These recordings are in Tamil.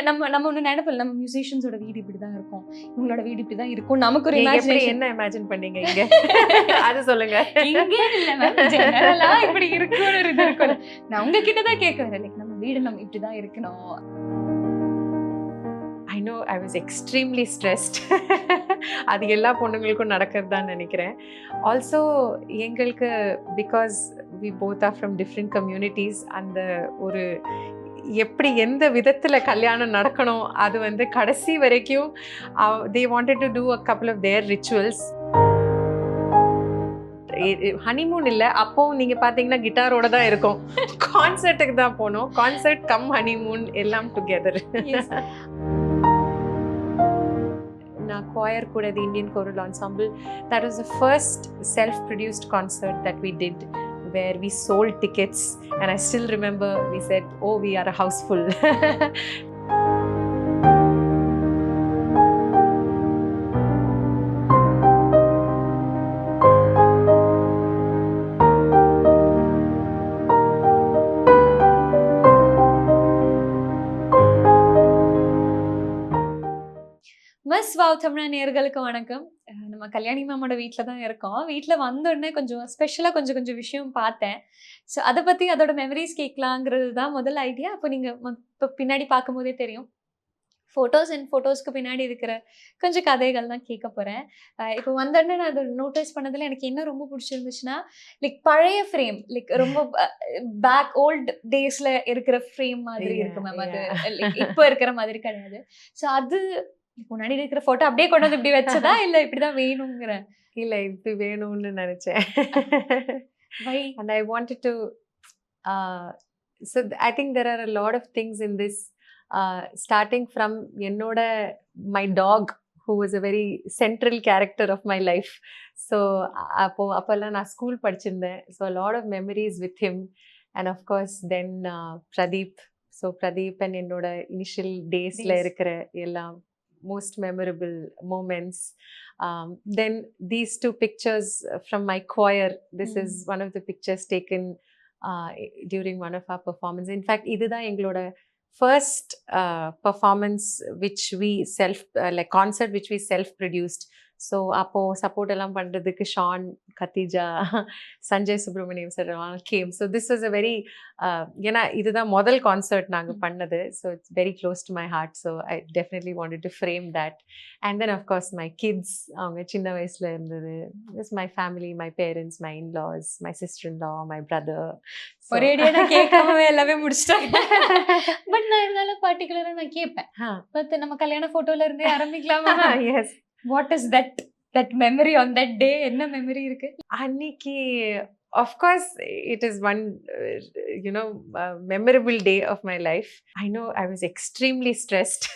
நம்ம நம்ம ஒன்று நினைப்போம், நம்ம மியூசிஷியன்ஸோட வீடு இப்படி தான் இருக்கும், இவங்களோட வீடு இப்படி தான் இருக்கும், நமக்கு ஒரு எப்படி இமேஜினேஷன். என்ன இமேஜின் பண்ணீங்க இங்க? அது சொல்லுங்க. இங்கே இல்லை மேம், ஜெனரலா இப்படி இருக்கும்னு ஒரு இது இருக்கும்ல. நான் உங்ககிட்ட தான் கேட்க வரேன், லைக் நம்ம வீடு நம்ம இப்படி தான் இருக்கணும். I know I was extremely stressed. அது எல்லா பொண்ணுங்களுக்கும் நடக்கிறது தான் நினைக்கிறேன். ஆல்சோ எங்களுக்கு because we both are from different communities, அந்த ஒரு எப்படி எந்த விதத்தில் கல்யாணம் நடக்கணும் அது வந்து கடைசி வரைக்கும் they wanted to do a couple of their rituals. Honeymoon இல்லை, அப்போ நீங்க பாத்தீங்கன்னா கிட்டாரோட தான் இருக்கும். கான்சர்ட்டுக்கு தான் போனோம், கான்சர்ட் கம் ஹனிமூன் எல்லாம் டுகெதர். நான் choir கூட the Indian Choral Ensemble, that was the first self-produced concert that we did where we sold tickets, and I still remember we said, oh, we are a house full. Miss wow தமிழா நேயர்களுக்கு வணக்கம். நம்ம கல்யாணி மேமோட வீட்டில் தான் இருக்கோம். வீட்டில் வந்தோடனே கொஞ்சம் ஸ்பெஷலாக கொஞ்சம் விஷயம் பார்த்தேன். ஸோ அதை பற்றி அதோட மெமரிஸ் கேட்கலாங்கிறது தான் முதல் ஐடியா. அப்போ நீங்கள் இப்போ பின்னாடி பார்க்கும்போதே தெரியும், ஃபோட்டோஸ்க்கு பின்னாடி இருக்கிற கொஞ்சம் கதைகள் தான் கேட்க போகிறேன். இப்போ வந்தோடனே நான் அதை நோட்டீஸ் பண்ணதில் எனக்கு என்ன ரொம்ப பிடிச்சிருந்துச்சுன்னா, லைக் பழைய ஃப்ரேம், லைக் ரொம்ப பேக் ஓல்டு டேஸில் இருக்கிற ஃப்ரேம் மாதிரி இருக்கு மேம். அது இப்போ இருக்கிற மாதிரி கிடையாது. ஸோ அது முன்னாடி இருக்கிற போட்டோ அப்படியே கொண்டு வந்து இப்படி வச்சதா இல்ல இப்படிதான் வேணுங்கிற? இல்ல இப்படி வேணும்னு நினைச்சேன். Why? And I wanted to so I think there are a lot of things in this, starting from என்னோட my dog who was a very central character of my life. So அப்போல்லாம் நான் school படிச்சிருந்தேன். So a lot of memories with him, and of course then Pradeep. So Pradeep and என்னோட initial daysல இருக்கிற எல்லாம் most memorable moments. Then these two pictures from my choir. This is one of the pictures taken during one of our performance. In fact, idudha engaloda first performance which we like concert which we self produced. So appo support எல்லாம் பண்றதுக்கு Shaan, Khadija, Sanjay Subramaniam sir all came. So this was a very ஏன்னா இதுதான் முதல் கான்சர்ட் நாங்கள் பண்ணது. So it's very close to my heart. So I definitely wanted to frame that. And then of course my kids, அவங்க சின்ன வயசுல இருந்தது. This my family, my parents, my in-laws, my sister-in-law, my brother. ஒரேடியா நான் கேட்காமவே எல்லாமே முடிச்சிட்டாங்க. பட் நான் இருந்தாலும் பர்டிகுலரா நான் கேட்பேன். பட் நம்ம கல்யாண போட்டோல இருந்தே ஆரம்பிக்கலாமா? Yes. What is that memory on that day? என்ன மெமரி இருக்கு அன்னைக்கு? Of course it is one memorable day of my life. I know I was extremely stressed.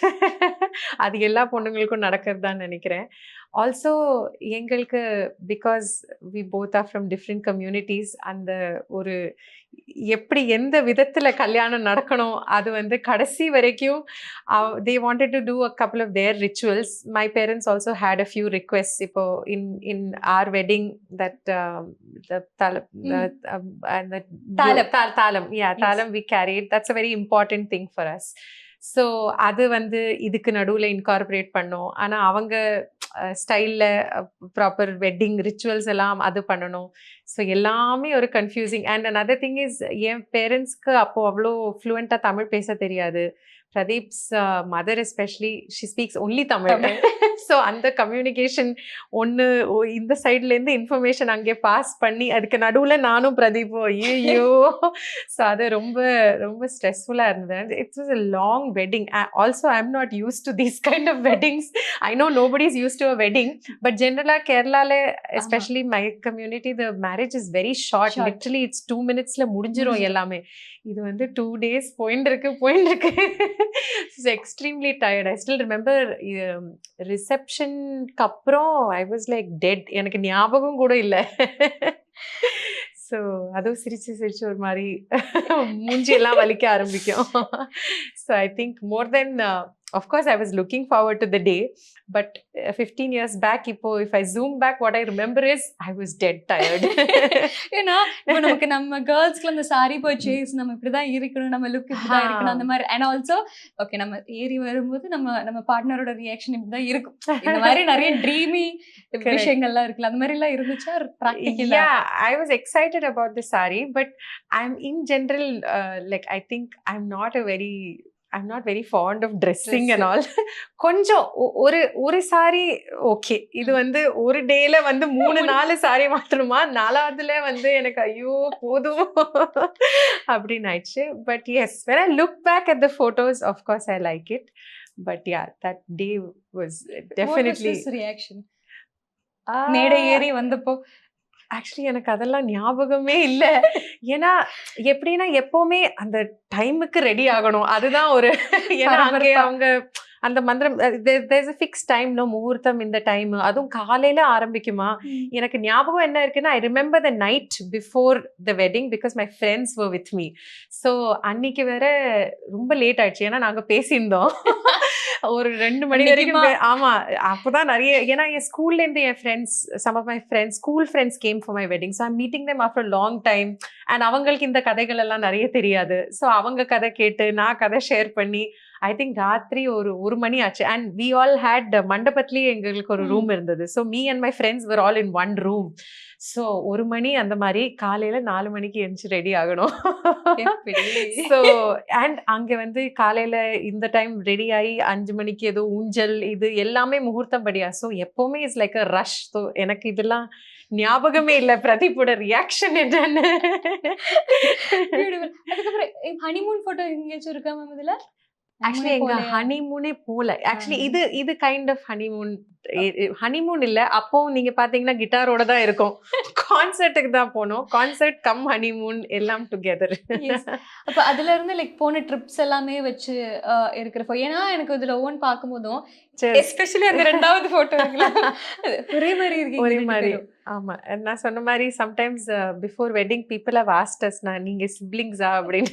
அது எல்லா பொண்ணுங்களுக்கும் நடக்கிறது தான் நினைக்கிறேன். ஆல்சோ எங்களுக்கு because we both are from different communities, அந்த ஒரு எப்படி எந்த விதத்தில் கல்யாணம் நடக்கணும் அது வந்து கடைசி வரைக்கும் they wanted to do a couple of their rituals. My parents also had a few requests. இப்போ in our wedding, that the talam, yeah, talam we carried. That's a very important thing for us. So அது வந்து இதுக்கு நடுவில் இன்கார்பரேட் பண்ணோம். ஆனால் அவங்க ஸ்டைலில் ப்ராப்பர் வெட்டிங் ரிச்சுவல்ஸ் எல்லாம் அது பண்ணணும். ஸோ எல்லாமே ஒரு confusing. And another thing is, என் பேரண்ட்ஸ்க்கு அப்போது அவ்வளோ ஃப்ளூவெண்ட்டாக தமிழ் பேச தெரியாது. Pradeep's mother especially, she speaks only Tamil. So அந்த கம்யூனிகேஷன் ஒன்று இந்த சைட்லேருந்து இன்ஃபர்மேஷன் அங்கே பாஸ் பண்ணி அதுக்கு நடுவில் நானும் பிரதீப்போ ஐயோ. ஸோ அது ரொம்ப ரொம்ப ஸ்ட்ரெஸ்ஃபுல்லாக இருந்தது. It's was a long wedding. Also I am not use to these kind of weddings. I know nobody is use to a wedding, but ஜென்ரலாக கேரளாவில் especially my community the marriage is very short. Literally it's 2 minutes முடிஞ்சிரும் எல்லாமே. இது வந்து 2 days போயின்னு இருக்கு. It's extremely tired. I still remember ரிசப்ஷனுக்கு அப்புறம் I was like dead. எனக்கு ஞாபகம் கூட இல்லை. ஸோ அதுவும் சிரிச்சு ஒரு மாதிரி மூஞ்சி எல்லாம் வலிக்க ஆரம்பிக்கும். So I think more then of course I was looking forward to the day, but 15 years back, if I zoom back, what I remember is I was dead tired. ஏன்னா இப்போ நமக்கு நம்ம கேர்ள்ஸ்க்குள்ள அந்த சாரி பர்ச்சேஸ் நம்ம இப்படிதான் இருக்கணும், நம்ம லுக் இப்படிதான் இருக்கணும் அந்த மாதிரி. அண்ட் ஆல்சோ ஓகே நம்ம ஏறி வரும்போது நம்ம பார்ட்னரோட ரியாக்ஷன் இப்படிதான் இருக்கும். இந்த மாதிரி நிறைய ட்ரீமி விஷயங்கள்லாம் இருக்குல்ல, அந்த மாதிரி எல்லாம் இருந்துச்சா ப்ராக்டிக்கலா? Yeah, I was excited about the sari, but I'm in general like I think I'm not very fond of dressing and all. கொஞ்சம் ஒரு சாரி ஓகே, இது வந்து ஒரு டேல வந்து 3-4 சாரி மாற்றணுமா, 4வதுல வந்து எனக்கு ஐயோ போதும் அப்படின்னு ஆயிடுச்சு. But yes, when I look back at the photos, of course I like it, but yeah, that day was definitely reaction. மேடை ஏறி வந்தப்போ ஆக்சுவலி எனக்கு அதெல்லாம் ஞாபகமே இல்ல. ஏன்னா எப்படின்னா எப்பவுமே அந்த டைமுக்கு ரெடி ஆகணும், அதுதான் ஒரு ஏன்னா அங்கே அவங்க அந்த மந்திரம் there's a fixed time, no முகூர்த்தம் இந்த டைம், அதுவும் காலையில ஆரம்பிக்குமா. எனக்கு ஞாபகம் என்ன இருக்குன்னா, I remember the night before the wedding because my friends were with me. So அன்னைக்கு வேற ரொம்ப லேட் ஆயிடுச்சு, ஏன்னா நாங்க பேசியிருந்தோம் ஒரு 2 மணி வரைக்கும். ஆமா, அப்போதான் நிறைய, ஏன்னா என் ஸ்கூல்ல இருந்து என் friends, some of my friends, school friends came for my wedding, so I'm meeting them after a long time, and அவங்களுக்கு இந்த கதைகள் எல்லாம் நிறைய தெரியாது. ஸோ அவங்க கதை கேட்டு நான் கதை ஷேர் பண்ணி ஐ திங்க் ராத்திரி ஒரு மணி ஆச்சு. அண்ட் வி ஆல் ஹேட் மண்டபத்திலேயே எங்களுக்கு ஒரு ரூம் இருந்தது. So me and my friends var all in one room. So 1 மணி அந்த மாதிரி, காலையில 4 மணிக்கு எழுந்துச்சு ரெடி ஆகணும். ஸோ அண்ட் அங்க வந்து காலையில இந்த டைம் ரெடி ஆகி 5 மணிக்கு ஏதோ ஊஞ்சல் இது எல்லாமே முகூர்த்தம் படியா. ஸோ எப்பவுமே it's like a rush. So எனக்கு இதெல்லாம் ஞாபகமே இல்ல பிரதீப்போட ரியாக்ஷன் என்னன்னு. அதுக்கப்புறம் ஹனிமூன் போட்டோ எங்கேயாச்சும் இருக்கா மேம் இதுல? ஆக்சுவலி எங்க ஹனிமூனே போல. ஆக்சுவலி இது கைண்ட் ஆஃப் ஹனிமூன் இல்ல. அப்போ நீங்க பாத்தீங்கன்னா கிட்டாரோட தான் இருக்கும். கான்சர்ட்டுக்கு தான் போனோம். கான்சர்ட் கம் ஹனிமூன் எல்லாம் டுகெதர். அப்ப அதுல இருந்து லைக் போன ட்ரிப்ஸ் எல்லாமே வச்சு இருக்கிறப்போ, ஏன்னா எனக்கு இதுல ஒவ்வொன்று பார்க்கும்போதும் எஸ்பெஷலி அந்த 2வது போட்டோ ஒரே மாதிரி இருக்கு. ஒரே மாதிரி. ஆமா, நான் சொன்ன மாதிரி sometimes before wedding people have asked us, நீங்க சிப்லிங்ஸா அப்படின்னு.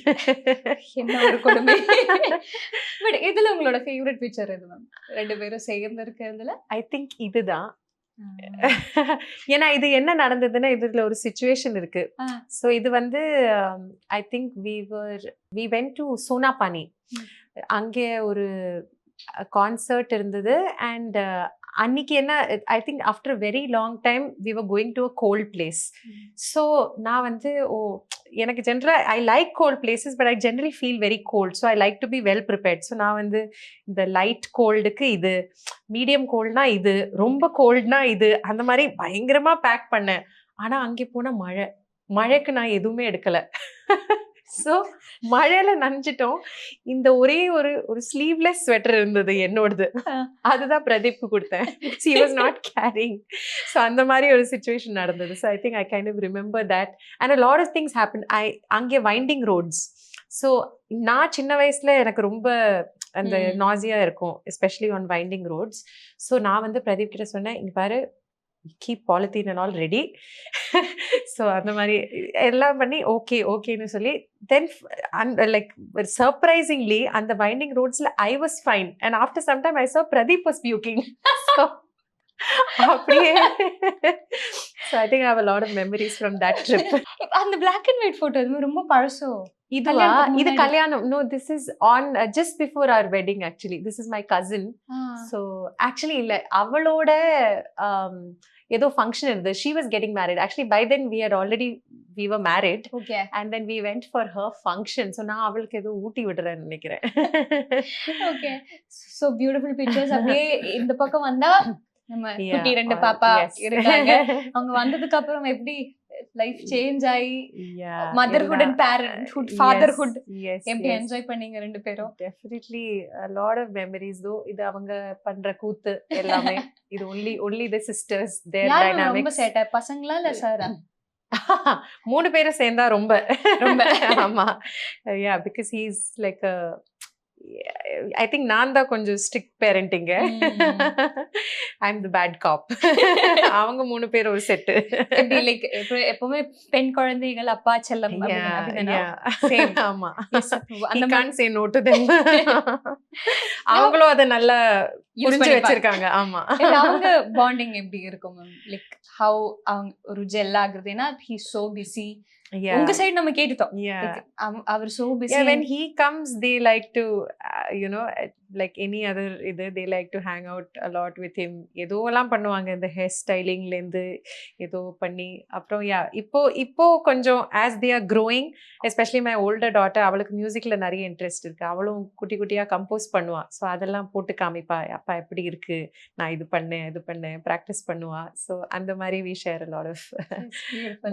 என்ன ஒரு கொடுமை. பட் இதுல உங்களோட ஃபேவரட் பிக்சர் எது மேம்? 2 பேரும் சேர்ந்து இருக்கிறதுல ஐ திங்க் இதுதான். ஏன்னா இது என்ன நடந்ததுன்னா, இதுல ஒரு சிச்சுவேஷன் இருக்கு. ஸோ இது வந்து I think we went to Sonapani. அங்கே ஒரு கான்சர்ட் இருந்தது. அண்ட் அன்னைக்கு என்ன, I think after very long time we were going to a cold place. ஸோ நான் வந்து எனக்கு ஜென்ரலாக I like cold places, but I generally feel very cold. So I like to be well prepared. So நான் வந்து இந்த லைட் கோல்டுக்கு இது, மீடியம் கோல்ட்னா இது, ரொம்ப கோல்ட்னா இது, அந்த மாதிரி பயங்கரமாக பேக் பண்ணேன். ஆனால் அங்கே போனால் மழைக்கு நான் எதுவுமே எடுக்கலை. ஸோ மழையில நனைஞ்சிட்டோம். இந்த ஒரே ஒரு ஸ்லீவ்லெஸ் ஸ்வெட்டர் இருந்தது என்னோடது, அதுதான் பிரதீப்க்கு கொடுத்தேன். he was not carrying. So அந்த மாதிரி ஒரு சுச்சுவேஷன் நடந்தது. So I think I kind of remember that. And a lot of things happened. அங்கே வைண்டிங் ரோட்ஸ். ஸோ நான் சின்ன வயசுல எனக்கு ரொம்ப அந்த நாசியா இருக்கும், especially on winding roads. So நான் வந்து பிரதீப் கிட்ட சொன்னேன், இங்க பாரு, keep polythene and all ready. So அந்த மாதிரி எல்லாம் பண்ணி ஓகேன்னு சொல்லி தென் லைக் சர்ப்ரைசிங்லி அந்த வைண்டிங் ரோட்ஸ்ல I was fine. And after some time I saw Pradeep was puking. அப்படியே. So I think I have a lot of memories from that trip. அந்த black and white photo இது ரொம்ப பழசோ? இது கல்யாணம். No, this is on just before our wedding actually. This is my cousin. So actually இல்ல, அவளோட ஏதோ ஃபங்க்ஷன் இருந்தது. She was getting married. Actually by then we were married. Okay. And then we went for her function. So நான் அவளுக்கு ஏதோ ஊட்டி விடுறேன்னு நினைக்கிறேன். Okay. So beautiful pictures. அப்படியே இந்த பக்கம் வந்தா நம்ம குட்டி 2 பாப்பா இருக்காங்க. அவங்க வந்ததுக்கு அப்புறம் எப்படி லைஃப் சேஞ்ச் ஆகி மதர்ஹுட் அண்ட் பேரண்ட்ஹுட், ஃபாதர்ஹுட் எப்படி என்ஜாய் பண்ணீங்க 2 பேரும்? Definitely a lot of memories though. இது அவங்க பண்ற கூத்து எல்லாமே. இது only the sisters, their dynamics. ரொம்ப சேட்டை பசங்களா இல்ல சாரா? 3 பேரும் சேர்ந்தா ரொம்ப. ஆமா. Yeah, because he's like I think நான் தான் கொஞ்சம் ஸ்ட்ரிக்ட் பேரண்டிங்க. I am the bad cop. அவங்க 3 பேர் ஒரு செட்டு. எப்படி லைக் எப்பவுமே பெண் குழந்தைகள் அப்பா செல்லம் அப்படிதானா? Same. ஆமா. Yes, அந்த He மாதிரி can't say no to them. அவங்களும் அதை நல்லா use புரிஞ்சு பண்ணிப்பாங்க. வச்சிருக்காங்க. ஆமா. இல்ல, அவங்க பாண்டிங் எப்படி இருக்கும் மேம்? லைக் ஹவ் அவங்க ஒரு ஜெல் ஆகுறது? ஏன்னா he is so busy. Yeah. உங்க சைடு நம்ம கேட்டுட்டோம். Yeah. Like, our so busy. Yeah, when he comes, they like to, like any other they like to hang out a lot with him. எல்லாம் பண்ணுவாங்க, இந்த ஹேர் ஸ்டைலிங்ல இருந்து ஏதோ பண்ணி அப்புறம் இப்போ கொஞ்சம் as they are growing, especially my older daughter, அவளுக்கு மியூசிக்ல நிறைய இன்ட்ரெஸ்ட் இருக்கு. அவளும் குட்டி குட்டியா கம்போஸ் பண்ணுவா. ஸோ அதெல்லாம் போட்டு காமிப்பா, அப்பா எப்படி இருக்கு, நான் இது பண்ணேன் ப்ராக்டிஸ் பண்ணுவா. ஸோ அந்த மாதிரி we share a lot of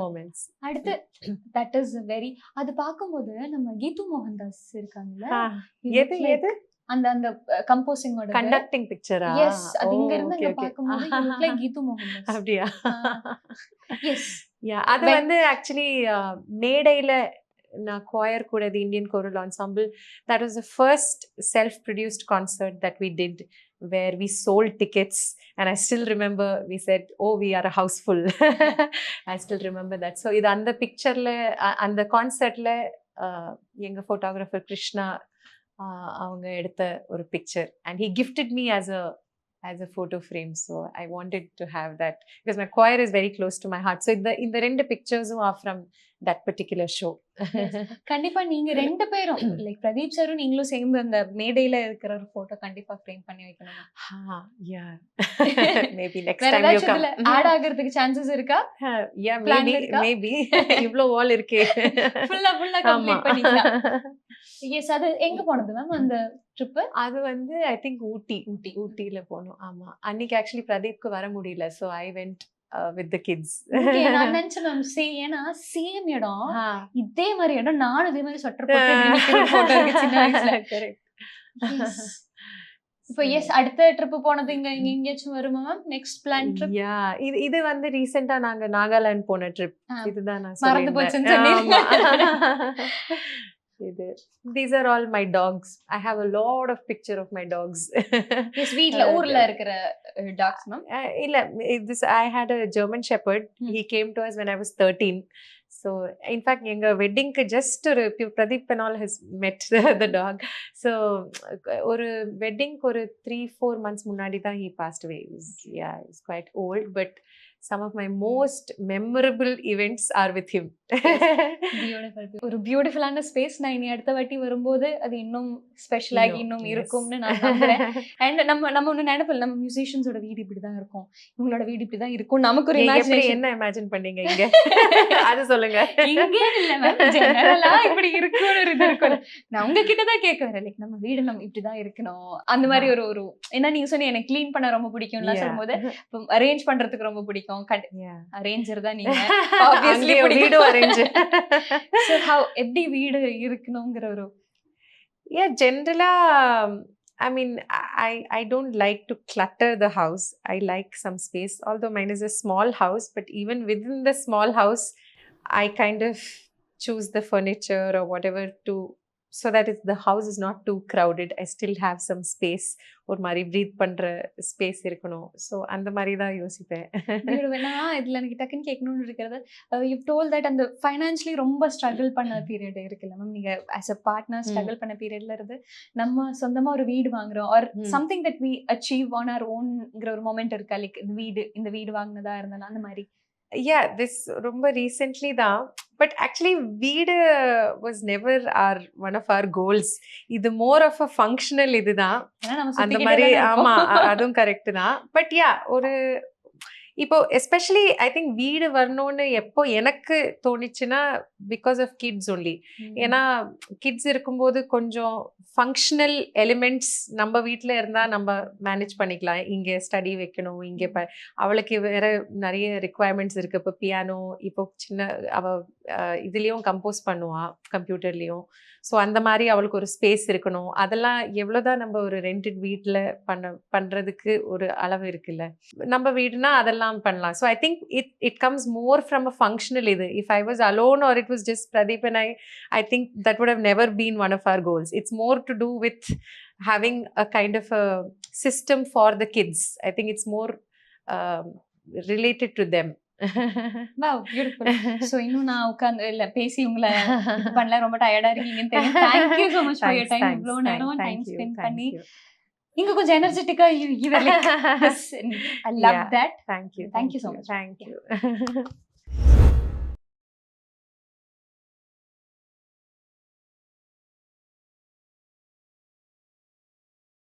moments. அடுத்து that is very, அது பாக்கும்போது நம்ம கீது மோகன்தாஸ் இருக்காங்கல்ல, எது அந்த அந்த கம்போசிங்கோட கண்டக்டிங் பிக்சரா? எஸ், அது இங்க இருந்து அங்க பாக்கும்போது you look like கீது மோகன்தாஸ். அப்படியா? எஸ். அது வந்து ஆக்சுவலி மேடையில நான் choir கூட the Indian choral ensemble, that was the first self-produced concert that we did where we sold tickets, and I still remember we said, oh, we are a house full. I still remember that. So இது அந்த பிக்சர்ல அந்த கான்சர்ட்ல எங்க ஃபோட்டோகிராஃபர் கிருஷ்ணா அவங்க எடுத்த ஒரு picture, and he gifted me as a photo frame. So I wanted to have that because my choir is very close to my heart. So இந்த ரெண்டு பிக்சர்ஸும் are from that particular show. கண்டிப்பா நீங்க ரெண்டு பேரும் லைக் பிரதீப் சாரும் நீங்களும் சேர்ந்து அந்த மேடையில இருக்கிற ஒரு போட்டோ கண்டிப்பா ஃப்ரேம் பண்ணி வைக்கணும். Yeah. Maybe next time you come. Add ஆகிறதுக்கு சான்சஸ் இருக்கா? Yeah, Plan இருக்கா? maybe. இவ்ளோ வால் இருக்கே. ஃபுல்லா கம்ப்ளீட் பண்ணிக்கலாம். எஸ். அது எங்க போனது மேம் அந்த ட்ரிப்? அது வந்து ஐ திங்க் ஊட்டில போனோம். ஆமா, அன்னைக்கு ஆக்சுவலி பிரதீப்க்கு வர முடியல. So I went with the kids. நான் நினைச்சேன் மேம், ஏன்னா சேம் இடம், இதே மாதிரி இடம், நானும் இதே மாதிரி ஸ்வெட்டர் போட்டு நிக்கிற போட்டோ இருக்கு சின்ன வயசுல. கரெக்ட். இப்போ எஸ், அடுத்த ட்ரிப் போனது இங்க எங்கேயாச்சும் வருமா மேம்? Next plan trip? இது வந்து ரீசெண்டா நாங்க நாகாலாந்து போன ட்ரிப். இதுதான் நான் மறந்து போச்சுன்னு சொன்னீங்க. These are all my dogs. I have a lot of picture of my dogs. Yes, வீட்ல ஊர்ல இருக்கிற dogs ma'am? இல்ல, I had a German shepherd. He came to us when I was 13. So in fact எங்க வெட்டிங்க்கு ஜஸ்ட் ஒரு Pradeep and all has met the dog. So ஒரு வெட்டிங்க்கு ஒரு 3-4 months முன்னாடி தான் he passed away. He's quite old, but some of my most memorable events are with him. Beautiful. ஒரு பியூட்டிஃபுல்லான ஸ்பேஸ். நான் இனி அடுத்த வாட்டி வரும்போது அது இன்னும் ஸ்பெஷல் ஆகி இன்னும் இருக்கும்னு நான் நம்புறேன். அண்ட் நம்ம ஒண்ணு நினைப்போம், நம்ம மியூசிஷியன்ஸோட வீடு இப்படிதான் இருக்கும், இவங்களோட வீடு இப்படிதான் இருக்கும். நமக்கு ஒரு இமேஜினேஷன். என்ன இமேஜின் பண்ணீங்க இங்க? அது சொல்லுங்க. இங்க இல்ல மேம், ஜெனரலா இப்படி இருக்கும்னு ஒரு இது இருக்கும். நான் உங்ககிட்ட தான் கேட்க வரேன், லைக் நம்ம வீடு நம்ம இப்படிதான் இருக்கணும் அந்த மாதிரி ஒரு ஏன்னா நீங்க சொன்னீங்க எனக்கு க்ளீன் பண்ண ரொம்ப பிடிக்கும்லாம் சொல்லும்போது அரேஞ்ச் பண்றதுக்கு ரொம்ப பிடிக்கும். அரேஞ்சர் தான் நீங்க, ஆப்வியஸ்லி வீடு அரேஞ்ச். சோ ஹவ் எப்படி வீடு இருக்கணும்ங்கற ஒரு ஜெனரலா I mean, I don't like to clutter the house. I like some space, although mine is a small house, but even within the small house I kind of choose the furniture or whatever to, so that the house is not too crowded. I still have some space, ஒரு மாதிரி breathe பண்ற ஸ்பேஸ் இருக்கணும். ஸோ அந்த மாதிரி தான் யோசிப்பேன். நான் இதில் எனக்கு டக்குன்னு கேட்கணும்னு இருக்கிறது, யூ டோல் தட் அந்த ஃபைனான்ஷியலி ரொம்ப ஸ்ட்ரகிள் பண்ண பீரியட் இருக்குல்ல மேம், நீங்கள் ஆஸ் அ பார்ட்னர் ஸ்ட்ரகிள் பண்ண பீரியட்ல இருந்து நம்ம சொந்தமாக ஒரு வீடு வாங்குறோம் or something that we achieve on our ஓன்ங்கிற ஒரு மொமெண்ட் இருக்கா? லைக் இந்த வீடு வாங்கினதா இருந்தாலும் அந்த மாதிரி? This ரொம்ப ரீசென்ட்லி தான். பட் ஆக்சுவலி வீடு was never one of our goals. இது மோர் ஆஃப் அ ஃபங்க்ஷனல் இதுதான் அந்த மாதிரி. ஆமா, அதுவும் கரெக்ட் தான். பட் ஒரு இப்போ எஸ்பெஷலி ஐ திங்க் வீடு வரணும்னு எப்போ எனக்கு தோணுச்சுன்னா பிகாஸ் ஆஃப் கிட்ஸ் ஒன்லி. ஏன்னா கிட்ஸ் இருக்கும்போது கொஞ்சம் ஃபங்க்ஷனல் எலிமெண்ட்ஸ் நம்ம வீட்டில் இருந்தால் நம்ம மேனேஜ் பண்ணிக்கலாம். இங்கே ஸ்டடி வைக்கணும், இங்கே அவளுக்கு வேற நிறைய ரிக்குவயர்மெண்ட்ஸ் இருக்குது. இப்போ பியானோ, இப்போ சின்ன இதுலேயும் கம்போஸ் பண்ணுவா கம்ப்யூட்டர்லேயும். ஸோ அந்த மாதிரி அவளுக்கு ஒரு ஸ்பேஸ் இருக்கணும். அதெல்லாம் எவ்வளோதான் நம்ம ஒரு ரெண்டட் வீட்டில் பண்ணுறதுக்கு ஒரு அளவு இருக்குல்ல. நம்ம வீடுனா அதெல்லாம் பண்ணலாம். So I think it comes more from a functional இது. If I was alone or it was just Pradeep and I think that would have never been one of our goals. It's more to do with having a kind of a system for the kids. I think it's more related to them. Wow beautiful. So இன்னும் நான் உட்கார்ந்து இல்ல பேசி உங்களை இது பண்ணல, ரொம்ப டயர்டா இருக்கீங்கன்னு தெரியும். Thank you so much for your time. இவ்ளோ நேரம் டைம் ஸ்பெண்ட் பண்ணி இங்க கொஞ்சம் எனர்ஜெட்டிக்கா you were like this. I love that. Thank you. Thank you so much. Thank you.